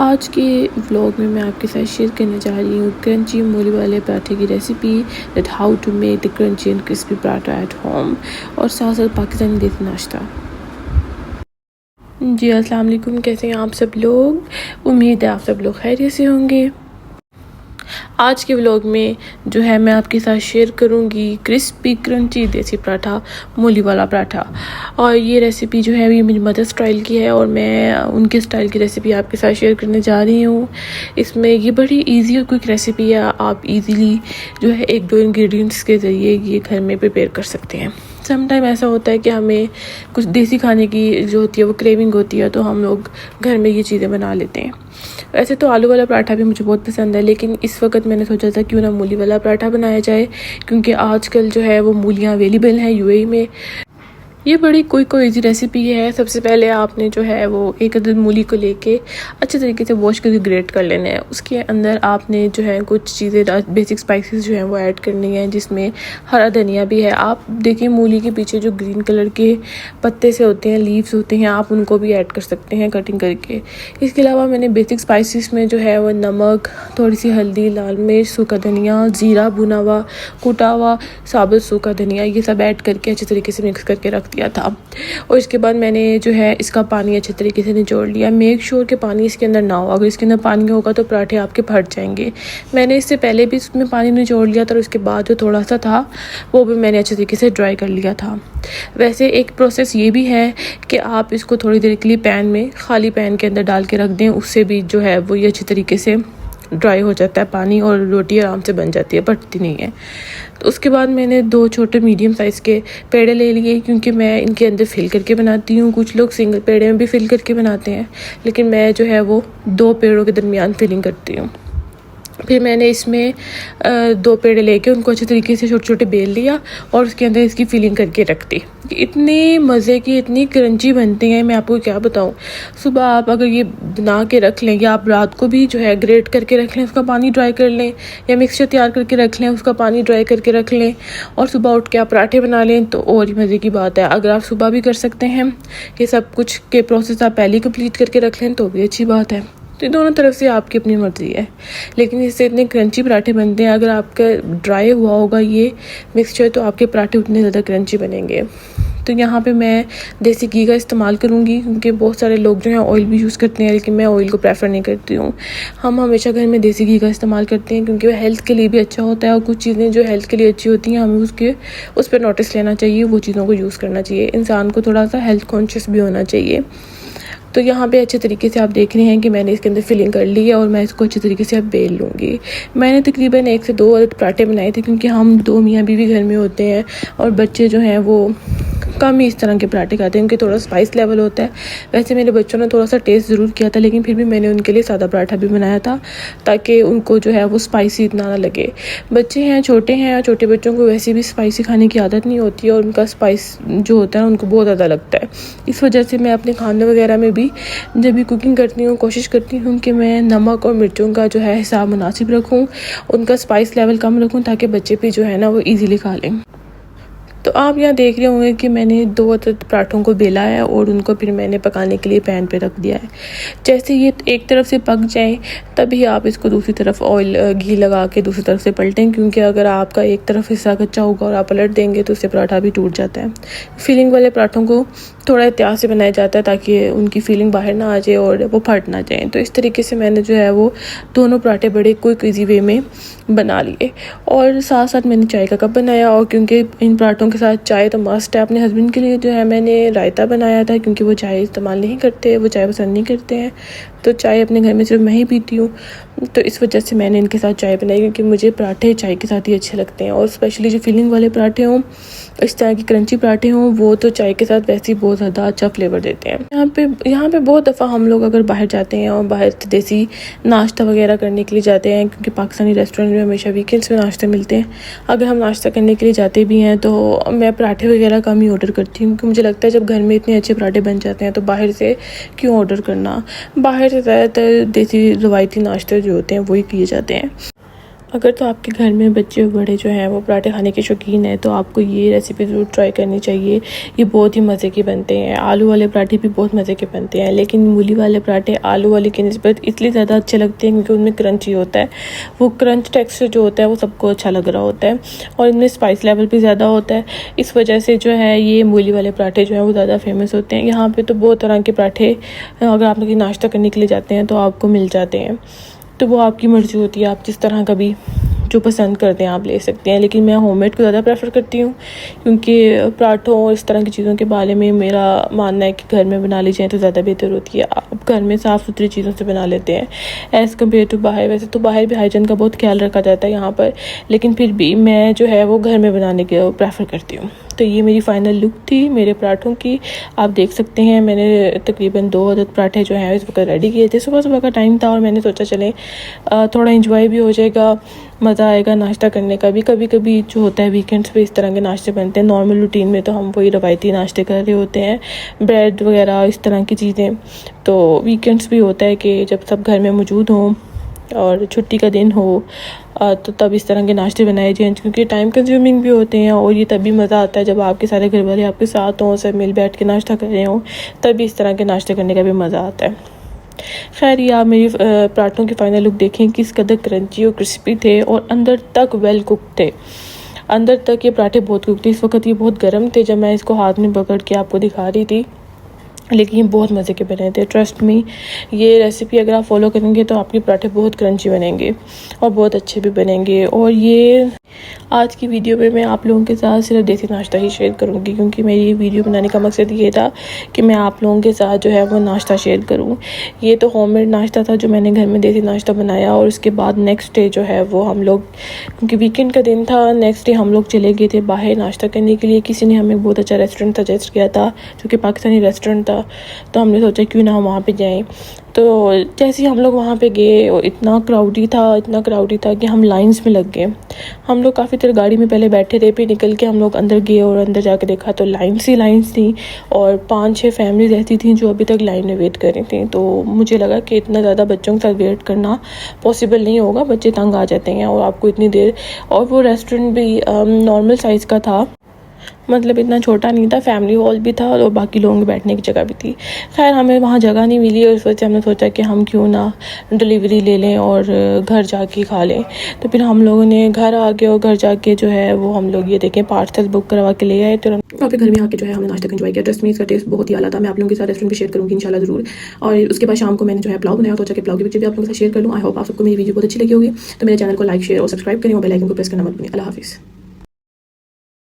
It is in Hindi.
आज के व्लॉग में मैं आपके साथ शेयर करने जा रही हूँ क्रंची मूली वाले पराठे की recipe, that how to make the crunchy and crispy paratha at home, और साथ साथ पाकिस्तानी देसी नाश्ता। जी अस्सलाम वालेकुम, कैसे हैं आप सब लोग? उम्मीद है आप सब लोग खैरियत से होंगे। आज के व्लॉग में जो है मैं आपके साथ शेयर करूंगी क्रिस्पी क्रंची देसी पराठा, मूली वाला पराठा। और ये रेसिपी जो है ये मेरी मदर स्टाइल की है और मैं उनके स्टाइल की रेसिपी आपके साथ शेयर करने जा रही हूँ। इसमें ये बड़ी इजी और क्विक रेसिपी है, आप इजीली जो है 1-2 इंग्रेडिएंट्स के ज़रिए ये घर में प्रिपेयर कर सकते हैं। सम टाइम ऐसा होता है कि हमें कुछ देसी खाने की जो होती है वो क्रेविंग होती है, तो हम लोग घर में ये चीज़ें बना लेते हैं। वैसे तो आलू वाला पराठा भी मुझे बहुत पसंद है, लेकिन इस वक्त मैंने सोचा था क्यों ना मूली वाला पराठा बनाया जाए, क्योंकि आजकल जो है वो मूलियाँ अवेलेबल हैं यूएई में। ये बड़ी क्विक और इजी रेसिपी है। सबसे पहले आपने जो है वो 1 अदद मूली को लेके अच्छे तरीके से वॉश करके ग्रेट कर लेना है। उसके अंदर आपने जो है कुछ चीज़ें बेसिक स्पाइसेस जो हैं वो ऐड करनी है, जिसमें हरा धनिया भी है। आप देखिए मूली के पीछे जो ग्रीन कलर के पत्ते से होते हैं, लीव्स होते हैं, आप उनको भी ऐड कर सकते हैं कटिंग करके। इसके अलावा मैंने बेसिक स्पाइसेस में जो है वो नमक, थोड़ी सी हल्दी, लाल मिर्च, सूखा धनिया, ज़ीरा भुना हुआ, कुटा हुआ साबुत सूखा धनिया, ये सब ऐड करके अच्छे तरीके से मिक्स करके रख दिया था। और इसके बाद मैंने जो है इसका पानी अच्छे तरीके से निचोड़ लिया। मेक श्योर कि पानी इसके अंदर ना हो, अगर इसके अंदर पानी होगा तो पराठे आपके फट जाएंगे। मैंने इससे पहले भी इसमें पानी निचोड़ लिया था और उसके बाद जो थोड़ा सा था वो भी मैंने अच्छे तरीके से ड्राई कर लिया था। वैसे एक प्रोसेस ये भी है कि आप इसको थोड़ी देर के लिए पैन में, खाली पैन के अंदर डाल के रख दें, उससे भी जो है वो ये अच्छे तरीके से ड्राई हो जाता है पानी और रोटी आराम से बन जाती है, फटती नहीं है। तो उसके बाद मैंने 2 छोटे मीडियम साइज़ के पेड़े ले लिए, क्योंकि मैं इनके अंदर फिल करके बनाती हूँ। कुछ लोग सिंगल पेड़े में भी फिल करके बनाते हैं, लेकिन मैं जो है वो 2 पेड़ों के दरमियान फिलिंग करती हूँ। फिर मैंने इसमें 2 पेड़े लेके उनको अच्छे तरीके से छोटे छोटे बेल लिया और उसके अंदर इसकी फिलिंग करके रख दी। इतने मज़े की, इतनी क्रंची बनती हैं, मैं आपको क्या बताऊं। सुबह आप अगर ये बना के रख लें, या आप रात को भी जो है ग्रेट करके रख लें, उसका पानी ड्राई कर लें, या मिक्सचर तैयार करके रख लें, उसका पानी ड्राई करके रख लें, और सुबह उठ के आप पराठे बना लें, तो और ही मज़े की बात है। अगर आप सुबह भी कर सकते हैं, ये सब कुछ के प्रोसेस आप पहले कंप्लीट करके रख लें तो भी अच्छी बात है। तो दोनों तरफ से आपकी अपनी मर्ज़ी है, लेकिन इससे इतने क्रंची पराठे बनते हैं। अगर आपका ड्राई हुआ होगा ये मिक्सचर, तो आपके पराठे उतने ज़्यादा क्रंची बनेंगे। तो यहाँ पे मैं देसी घी का इस्तेमाल करूँगी, क्योंकि बहुत सारे लोग जो हैं ऑयल भी यूज़ करते हैं, लेकिन मैं ऑयल को प्रेफर नहीं करती हूँ। हम हमेशा घर में देसी घी का इस्तेमाल करते हैं, क्योंकि वह हेल्थ के लिए भी अच्छा होता है, और कुछ चीज़ें जो हेल्थ के लिए अच्छी होती हैं हमें उस पर नोटिस लेना चाहिए, वो चीज़ों को यूज़ करना चाहिए। इंसान को थोड़ा सा हेल्थ कॉन्शियस भी होना चाहिए। तो यहाँ पे अच्छे तरीके से आप देख रहे हैं कि मैंने इसके अंदर फिलिंग कर ली है, और मैं इसको अच्छे तरीके से अब बेल लूँगी। मैंने तकरीबन 1 से 2 अदद पराठे बनाए थे, क्योंकि हम 2 मियाँ बीवी घर में होते हैं, और बच्चे जो हैं वो कम ही इस तरह के पराठे खाते हैं, उनके थोड़ा स्पाइस लेवल होता है। वैसे मेरे बच्चों ने थोड़ा सा टेस्ट ज़रूर किया था, लेकिन फिर भी मैंने उनके लिए सादा पराठा भी बनाया था, ताकि उनको जो है वो स्पाइसी इतना ना लगे। बच्चे हैं, छोटे हैं, और छोटे बच्चों को वैसे भी स्पाइसी खाने की आदत नहीं होती है, और उनका स्पाइस जो होता है उनको बहुत ज़्यादा लगता है। इस वजह से मैं अपने खाने वगैरह में भी जब भी कुकिंग करती हूँ कोशिश करती हूँ कि मैं नमक और मिर्चों का जो है हिसाब मुनासिब रखूँ, उनका स्पाइस लेवल कम रखूँ, ताकि बच्चे भी जो है ना वो ईज़िली खा लें। तो आप यहाँ देख रहे होंगे कि मैंने 2 अदद पराठों को बेला है, और उनको फिर मैंने पकाने के लिए पैन पे रख दिया है। जैसे ये एक तरफ से पक जाएं, तभी आप इसको दूसरी तरफ घी लगा के दूसरी तरफ से पलटें, क्योंकि अगर आपका एक तरफ हिस्सा कच्चा होगा और आप पलट देंगे तो उससे पराठा भी टूट जाता है। फीलिंग वाले पराठों को थोड़ा एहतियात से बनाया जाता है, ताकि उनकी फीलिंग बाहर ना आ जाए और वो फट ना जाए। तो इस तरीके से मैंने जो है वो दोनों पराठे बड़े क्विक ईजी वे में बना लिए। और साथ साथ मैंने चाय का कप बनाया, और क्योंकि इन पराठों के साथ चाय तो मस्ट है। अपने हस्बैंड के लिए जो है मैंने रायता बनाया था, क्योंकि वो चाय इस्तेमाल नहीं करते, वो चाय पसंद नहीं करते हैं, तो चाय अपने घर में सिर्फ मैं ही पीती हूँ। तो इस वजह से मैंने इनके साथ चाय बनाई, क्योंकि मुझे पराठे चाय के साथ ही अच्छे लगते हैं। और स्पेशली जो फीलिंग वाले पराठे हों, इस तरह की क्रंची पराठे हों, वो तो चाय के साथ वैसे ही बहुत ज़्यादा अच्छा फ्लेवर देते हैं। यहाँ पे बहुत दफ़ा हम लोग अगर बाहर जाते हैं और बाहर से देसी नाश्ता वगैरह करने के लिए जाते हैं, क्योंकि पाकिस्तानी रेस्टोरेंट में हमेशा वीकेंड्स में नाश्ते मिलते हैं। अगर हम नाश्ता करने के लिए जाते भी हैं तो मैं पराठे वगैरह कम ही ऑर्डर करती हूँ, क्योंकि मुझे लगता है जब घर में इतने अच्छे पराठे बन जाते हैं तो बाहर से क्यों ऑर्डर करना। बाहर से ज़्यादातर देसी रवायती नाश्ते जो होते हैं वही किए जाते हैं। अगर तो आपके घर में बच्चे बड़े जो हैं वो पराठे खाने के शौकीन हैं तो आपको ये रेसिपी ज़रूर ट्राई करनी चाहिए। ये बहुत ही मज़े के बनते हैं। आलू वाले पराठे भी बहुत मज़े के बनते हैं, लेकिन मूली वाले पराठे आलू वाले की निस्बत इसलिए ज़्यादा अच्छे लगते हैं क्योंकि उनमें क्रंची होता है। वो क्रंच टेक्सचर जो होता है वो सबको अच्छा लग रहा होता है और इनमें स्पाइस लेवल भी ज़्यादा होता है। इस वजह से जो है ये मूली वाले पराठे जो हैं वो ज़्यादा फेमस होते हैं। यहाँ पर तो बहुत तरह के पराठे अगर आप लोग नाश्ता करने के लिए जाते हैं तो आपको मिल जाते हैं। तो वो आपकी मर्ज़ी होती है, आप जिस तरह का भी जो पसंद करते हैं आप ले सकते हैं। लेकिन मैं होममेड को ज़्यादा प्रेफर करती हूँ क्योंकि पराठों और इस तरह की चीज़ों के बारे में मेरा मानना है कि घर में बना ली जाए तो ज़्यादा बेहतर होती है। आप घर में साफ़ सुथरी चीज़ों से बना लेते हैं एज़ कम्पेयर टू बाहर। वैसे तो बाहर भी हाइजीन का बहुत ख्याल रखा जाता है यहाँ पर, लेकिन फिर भी मैं जो है वो घर में बनाने के प्रेफर करती हूँ। तो ये मेरी फ़ाइनल लुक थी मेरे पराठों की। आप देख सकते हैं मैंने तकरीबन 2 अदद पराठे जो हैं इस वक्त रेडी किए थे। सुबह सुबह का टाइम था और मैंने सोचा चलें थोड़ा इंजॉय भी हो जाएगा, मज़ा आएगा नाश्ता करने का भी। कभी कभी जो होता है वीकेंड्स पे इस तरह के नाश्ते बनते हैं। नॉर्मल रूटीन में तो हम वही रवायती नाश्ते कर रहे होते हैं, ब्रेड वगैरह इस तरह की चीज़ें। तो वीकेंड्स भी होता है कि जब सब घर में मौजूद हों और छुट्टी का दिन हो तो तब इस तरह के नाश्ते बनाए जाएँ, क्योंकि टाइम कंज्यूमिंग भी होते हैं और ये तभी मज़ा आता है जब आपके सारे घर वाले आपके साथ हों, सब मिल बैठ के नाश्ता कर रहे हों, तभी इस तरह के नाश्ते करने का भी मज़ा आता है। खैर ये आप मेरी पराठों की फ़ाइनल लुक देखें किस कदर क्रंची और क्रिस्पी थे और अंदर तक वेल कुक थे। अंदर तक ये पराठे बहुत कुक थे। इस वक्त ये बहुत गर्म थे जब मैं इसको हाथ में पकड़ के आपको दिखा रही थी, लेकिन ये बहुत मज़े के बने थे। ट्रस्ट मी, ये रेसिपी अगर आप फॉलो करेंगे तो आपके पराठे बहुत क्रंची बनेंगे और बहुत अच्छे भी बनेंगे। और ये आज की वीडियो में मैं आप लोगों के साथ सिर्फ देसी नाश्ता ही शेयर करूंगी क्योंकि मेरी वीडियो बनाने का मकसद ये था कि मैं आप लोगों के साथ जो है वो नाश्ता शेयर करूं। ये तो होममेड नाश्ता था जो मैंने घर में देसी नाश्ता बनाया और उसके बाद नेक्स्ट डे जो है वो हम लोग, क्योंकि वीकेंड का दिन था, नेक्स्ट डे हम लोग चले गए थे बाहर नाश्ता करने के लिए। किसी ने हमें बहुत अच्छा रेस्टोरेंट सजेस्ट किया था जो कि पाकिस्तानी रेस्टोरेंट था, तो हमने सोचा क्यों ना हम वहाँ पे जाएं। तो जैसे ही हम लोग वहाँ पे गए और इतना क्राउडी था कि हम लाइंस में लग गए। हम लोग काफ़ी देर गाड़ी में पहले बैठे थे, फिर निकल के हम लोग अंदर गए और अंदर जाके देखा तो लाइंस थी और 5-6 फैमिलीज ऐसी थी जो अभी तक लाइन में वेट कर रही थी। तो मुझे लगा कि इतना ज़्यादा बच्चों के साथ वेट करना पॉसिबल नहीं होगा, बच्चे तंग आ जाते हैं और आपको इतनी देर। और वो रेस्टोरेंट भी नॉर्मल साइज़ का था, मतलब इतना छोटा नहीं था, फैमिली हॉल भी था और बाकी लोगों के बैठने की जगह भी थी। खैर हमें वहाँ जगह नहीं मिली और इस वजह से हमने सोचा कि हम क्यों ना डिलीवरी ले लें और घर जाके खा लें। तो फिर हम लोगों ने घर आ गए और घर जाके जो है वो हम लोग ये देखें पार्सल बुक करवा के ले आए। तो वहाँ पे घर में आके जो है हमने नाश्ता एंजॉय किया। ट्रस्ट में इसका टेस्ट बहुत ही आला था। मैं आप लोगों के साथ रेस्टोरेंट भी शेयर करूँगी इंशाल्लाह ज़रूर। और उसके बाद शाम को मैंने जो है पुलाव बनाया, सोचा कि पुलाव की पिक्चर भी आप लोगों के साथ शेयर कर लूँ। आई होप आप सबको मेरी वीडियो बहुत अच्छी लगी होगी। तो मेरे चैनल को लाइक शेयर और सब्सक्राइब करें और बेल आइकन को प्रेस करना मत भूलें। अल्लाह हाफिज़।